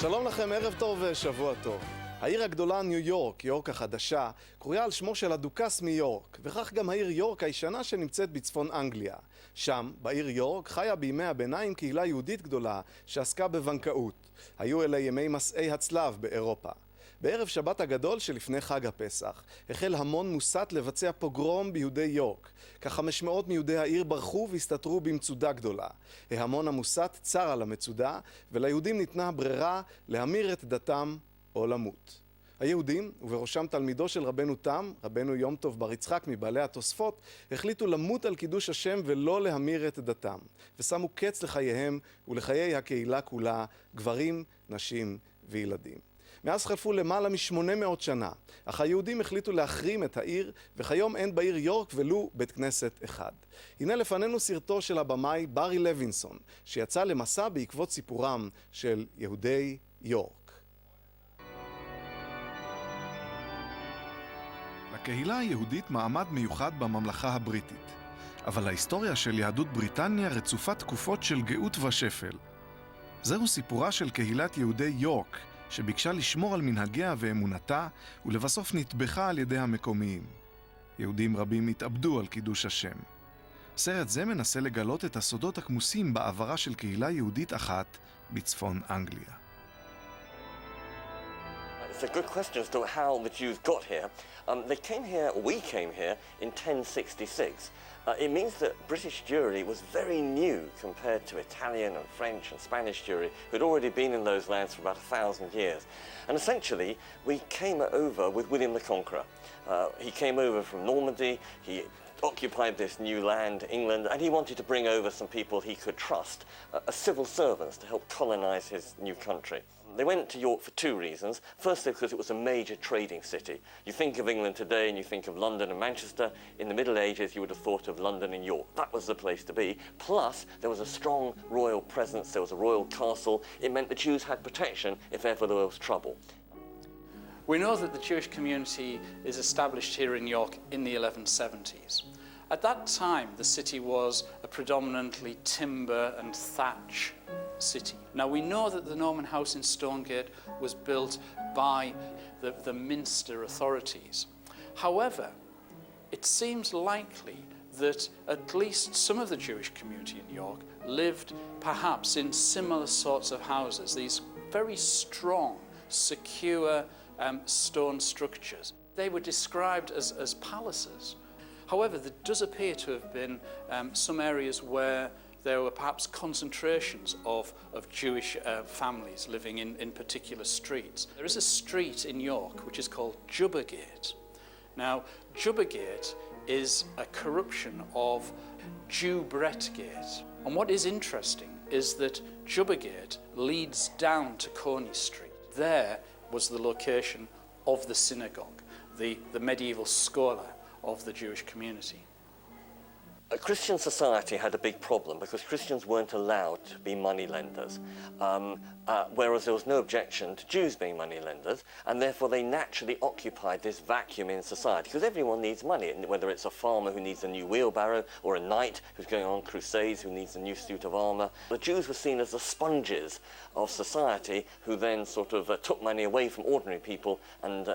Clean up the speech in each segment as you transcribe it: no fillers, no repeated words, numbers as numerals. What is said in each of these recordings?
שלום לכם, ערב טוב ושבוע טוב. העיר הגדולה ניו יורק, יורק החדשה, קרויה על שמו של הדוכס מיורק, וכך גם העיר יורק הישנה שנמצאת בצפון אנגליה. שם, בעיר יורק, חיה בימי הביניים קהילה יהודית גדולה שעסקה בבנקאות. היו אלה ימי מסעי הצלב באירופה. בערב שבת הגדול שלפני חג הפסח, החל המון מוסת לבצע פוגרום ביהודי יורק. כ-500 מיהודי העיר ברחו והסתתרו במצודה גדולה. ההמון המוסת צר על המצודה, וליהודים ניתנה ברירה להמיר את דתם או למות. היהודים, ובראשם תלמידו של רבנו תם, רבנו יום טוב בר יצחק מבעלי התוספות, החליטו למות על קידוש השם ולא להמיר את דתם, ושמו קץ לחייהם ולחיי הקהילה כולה, גברים, נשים וילדים. מאז חלפו למעלה מ-800 שנה, אך היהודים החליטו להחרים את העיר, וכיום אין בעיר יורק ולו בית כנסת אחד. הנה לפנינו סרטו של הבמאי לוינסון, שיצא למסע בעקבות סיפורם של יהודי יורק. לקהילה היהודית מעמד מיוחד בממלכה הבריטית, אבל ההיסטוריה של יהדות בריטניה רצופה תקופות של גאות ושפל. זהו סיפורה של קהילת יהודי יורק, שביקשה לשמור על מנהגיה ואמונתה, ולבסוף נטבחה על ידי המקומיים. יהודים רבים התאבדו על קידוש השם. סרט זה מנסה לגלות את הסודות הכמוסים בעברה של קהילה יהודית אחת בצפון אנגליה. It's a good question as to how the Jews got here. We came here in 1066. It means that British Jewry was very new compared to Italian and French and Spanish Jewry, who'd already been in those lands for about 1,000 years. And essentially, we came over with William the Conqueror. He came over from Normandy, he occupied this new land, England, and he wanted to bring over some people he could trust, as civil servants to help colonize his new country. They went to York for two reasons. Firstly, because it was a major trading city. You think of England today and you think of London and Manchester. In the Middle Ages, you would have thought of London and York. That was the place to be. Plus, there was a strong royal presence. There was a royal castle. It meant the Jews had protection if ever there was trouble. We know that the Jewish community is established here in York in the 1170s. At that time, the city was a predominantly timber and thatch city. Now, we know that the Norman house in Stonegate was built by the Minster authorities. However, it seems likely that at least some of the Jewish community in York lived perhaps in similar sorts of houses, these very strong, secure stone structures. They were described as palaces. However, there does appear to have been some areas where there were perhaps concentrations of Jewish families living in particular streets. There is a street in York which is called Jubbergate. Now, Jubbergate is a corruption of Jewbrettgate. And what is interesting is that Jubbergate leads down to Coney Street. There was the location of the synagogue, the medieval scholar of the Jewish community. A Christian society had a big problem because Christians weren't allowed to be money lenders, whereas there was no objection to Jews being money lenders, and therefore they naturally occupied this vacuum in society because everyone needs money, whether it's a farmer who needs a new wheelbarrow or a knight who's going on crusades who needs a new suit of armour. The Jews were seen as the sponges of society who then sort of took money away from ordinary people and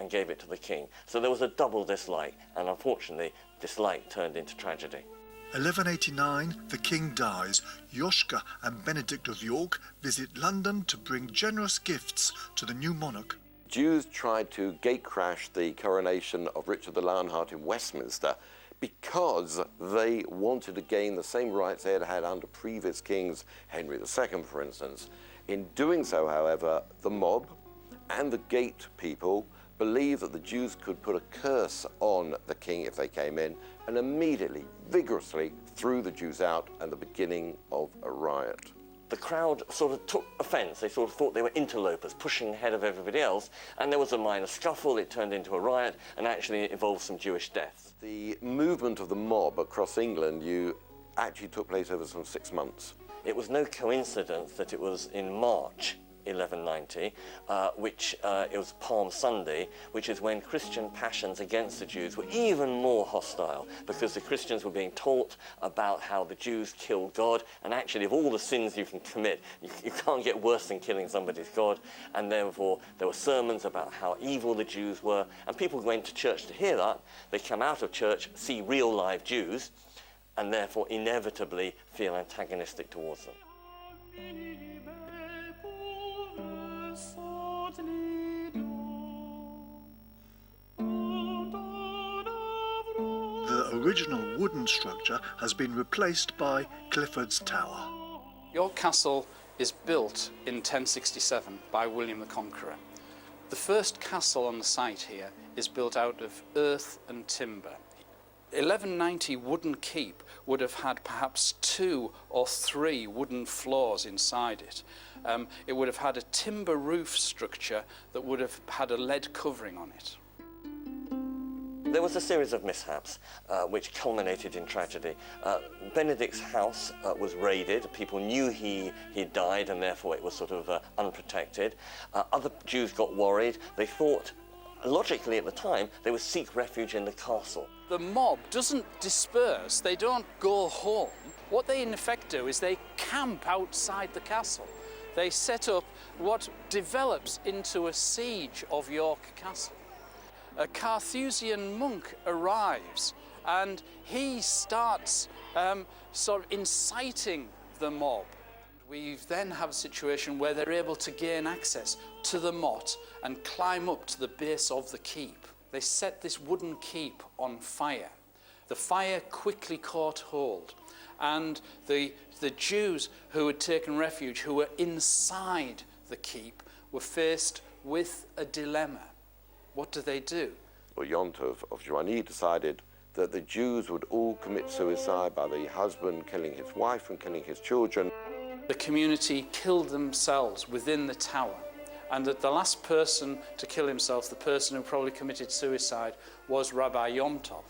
gave it to the king. So there was a double dislike, and unfortunately dislike turned into tragedy. 1189, the king dies. Yoshka and Benedict of York visit London to bring generous gifts to the new monarch. Jews tried to gatecrash the coronation of Richard the Lionheart in Westminster because they wanted to gain the same rights they had had under previous kings, Henry II, for instance. In doing so, however, the mob and the gate people believed that the Jews could put a curse on the king if they came in, and immediately, vigorously, threw the Jews out, and the beginning of a riot. The crowd sort of took offence. They sort of thought they were interlopers, pushing ahead of everybody else, and there was a minor scuffle. It turned into a riot, and actually it involved some Jewish deaths. The movement of the mob across England actually took place over some 6 months. It was no coincidence that it was in March 1190, which it was Palm Sunday, which is when Christian passions against the Jews were even more hostile, because the Christians were being taught about how the Jews killed God, and actually of all the sins you can commit, you can't get worse than killing somebody's God, and therefore there were sermons about how evil the Jews were, and people went to church to hear that. They come out of church, see real live Jews, and therefore inevitably feel antagonistic towards them. The original wooden structure has been replaced by Clifford's Tower. York Castle is built in 1067 by William the Conqueror. The first castle on the site here is built out of earth and timber. 1190 wooden keep would have had perhaps 2 or 3 wooden floors inside it. It would have had a timber roof structure that would have had a lead covering on it. There was a series of mishaps which culminated in tragedy. Benedict's house was raided. People knew he died, and therefore it was sort of unprotected. Other Jews got worried. They thought, logically at the time, they would seek refuge in the castle. The mob doesn't disperse, they don't go home. What they in effect do is they camp outside the castle. They set up what develops into a siege of York Castle. A Carthusian monk arrives and he starts sort of inciting the mob. We then have a situation where they're able to gain access to the motte and climb up to the base of the keep. They set this wooden keep on fire. The fire quickly caught hold, and the Jews who had taken refuge, who were inside the keep, were faced with a dilemma. What do they do? Well, Yont of Joigny decided that the Jews would all commit suicide by the husband killing his wife and killing his children. The community killed themselves within the tower, and that the last person to kill himself, the person who probably committed suicide, was Rabbi Yom Tov.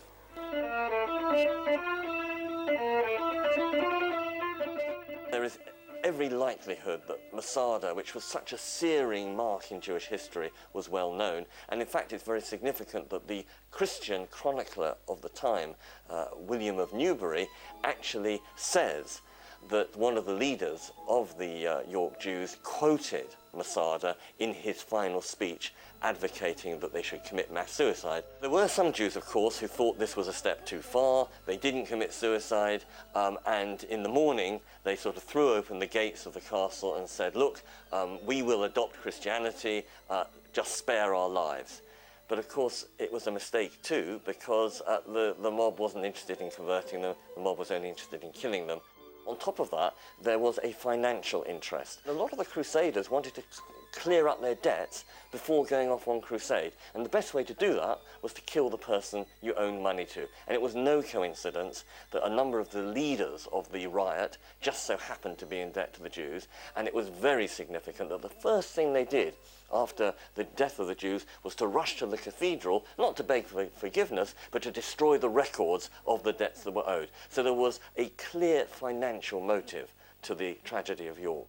There is every likelihood that Masada, which was such a searing mark in Jewish history, was well known. And in fact, it's very significant that the Christian chronicler of the time, William of Newbury, actually says that one of the leaders of the York Jews quoted Masada in his final speech, advocating that they should commit mass suicide. There were some Jews, of course, who thought this was a step too far. They didn't commit suicide, and in the morning they sort of threw open the gates of the castle and said, look, we will adopt Christianity, just spare our lives. But of course it was a mistake too, because the mob wasn't interested in converting them, the mob was only interested in killing them. On top of that, there was a financial interest. A lot of the Crusaders wanted to clear up their debts before going off on crusade, and the best way to do that was to kill the person you owed money to. And it was no coincidence that a number of the leaders of the riot just so happened to be in debt to the Jews, and it was very significant that the first thing they did after the death of the Jews was to rush to the cathedral, not to beg for forgiveness, but to destroy the records of the debts that were owed. So there was a clear financial motive to the tragedy of York.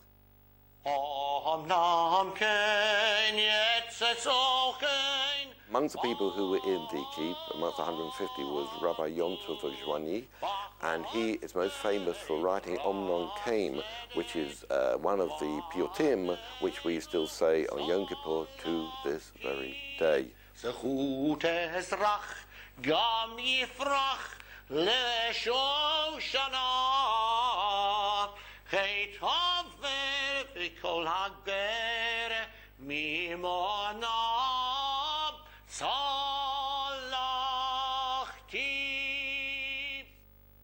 Amongst the people who were in the keep, amongst 150, was Rabbi Yont of Joigny, and he is most famous for writing Omnon Kaim, which is one of the Piyutim, which we still say on Yom Kippur to this very day.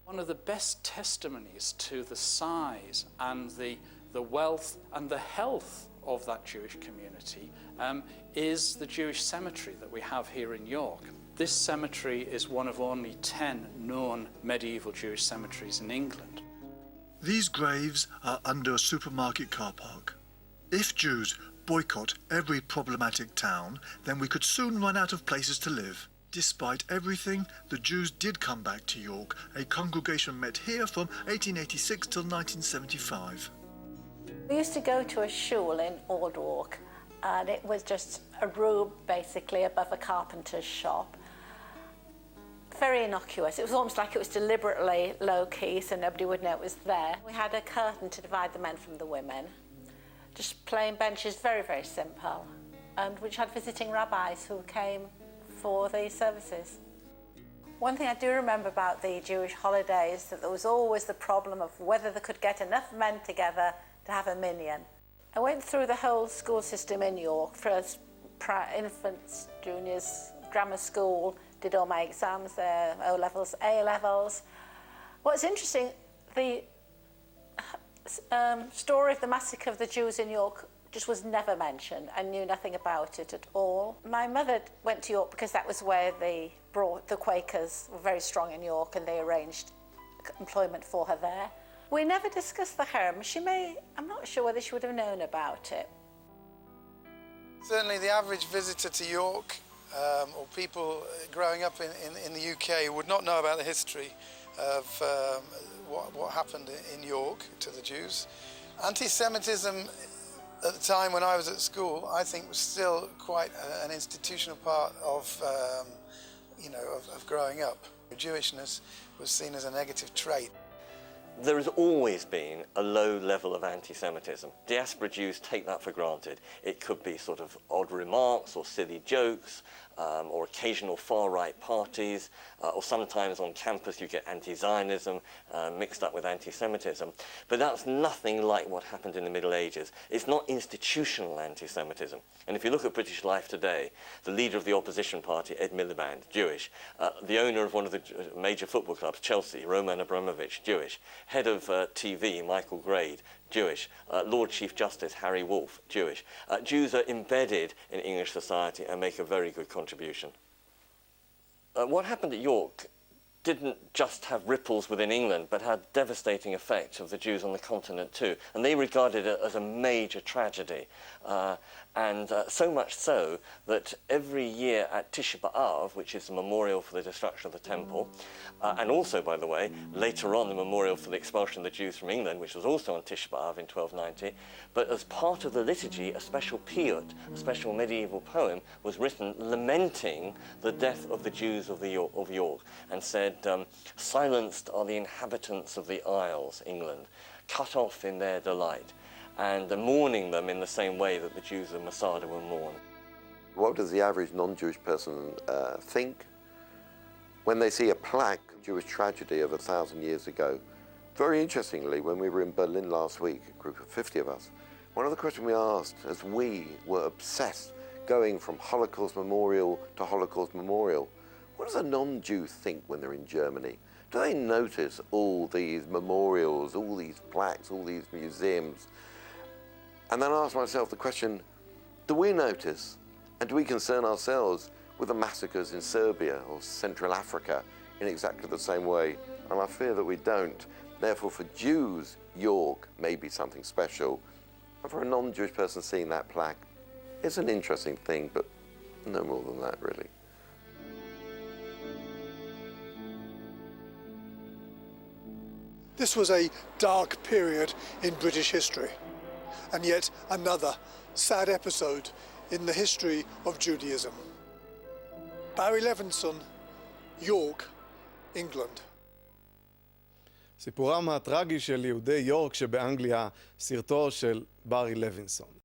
One of the best testimonies to the size and the wealth and the health of that Jewish community is the Jewish cemetery that we have here in York. This cemetery is one of only 10 known medieval Jewish cemeteries in England. These graves are under a supermarket car park. If Jews boycott every problematic town, then we could soon run out of places to live. Despite everything, the Jews did come back to York. A congregation met here from 1886 till 1975. We used to go to a shul in Aldwark, and it was just a room basically above a carpenter's shop. Very innocuous. It was almost like it was deliberately low-key so nobody would know it was there. We had a curtain to divide the men from the women. Just plain benches, very, very simple. And which had visiting rabbis who came for the services. One thing I do remember about the Jewish holidays, that there was always the problem of whether they could get enough men together to have a minyan. I went through the whole school system in York, first infants, juniors, grammar school, did all my exams there, O-levels, A-levels. What's interesting, the story of the massacre of the Jews in York just was never mentioned. I knew nothing about it at all. My mother went to York because that was where the Quakers were very strong in York, and they arranged employment for her there. We never discussed the harem. I'm not sure whether she would have known about it. Certainly the average visitor to York, or people growing up in the UK, would not know about the history of what happened in York to the Jews. Anti-Semitism at the time when I was at school, I think, was still quite an institutional part of growing up. Jewishness was seen as a negative trait. There has always been a low level of anti-Semitism. Diaspora Jews take that for granted. It could be sort of odd remarks or silly jokes, or occasional far-right parties, or sometimes on campus you get anti-Zionism mixed up with anti-Semitism. But that's nothing like what happened in the Middle Ages. It's not institutional anti-Semitism. And if you look at British life today, the leader of the opposition party, Ed Miliband, Jewish, the owner of one of the major football clubs, Chelsea, Roman Abramovich, Jewish, head of TV, Michael Grade, Jewish, Lord Chief Justice Harry Wolff, Jewish. Jews are embedded in English society and make a very good contribution. What happened at York didn't just have ripples within England, but had devastating effects of the Jews on the continent too. And they regarded it as a major tragedy. So much so that every year at Tisha B'Av, which is the memorial for the destruction of the temple, and also, by the way, later on the memorial for the expulsion of the Jews from England, which was also on Tisha B'Av in 1290, but as part of the liturgy, a special piyut, a special medieval poem, was written lamenting the death of the Jews of York, and said, silenced are the inhabitants of the Isles, England, cut off in their delight, and mourning them in the same way that the Jews of Masada were mourned. What does the average non-Jewish person think when they see a plaque, Jewish tragedy of 1,000 years ago? Very interestingly, when we were in Berlin last week, a group of 50 of us, one of the questions we asked, as we were obsessed going from Holocaust Memorial to Holocaust Memorial, what does a non-Jew think when they're in Germany? Do they notice all these memorials, all these plaques, all these museums? And then I asked myself the question, do we notice, and do we concern ourselves with the massacres in Serbia or Central Africa in exactly the same way? And I fear that we don't. Therefore, for Jews, York may be something special. And for a non-Jewish person seeing that plaque, it's an interesting thing, but no more than that, really. This was a dark period in British history, and yet another sad episode in the history of Judaism. Barry Levinson, York, England. סיפורם הטרגי של יהודי יורק שבאנגליה, סרטו של ברי לוינסון.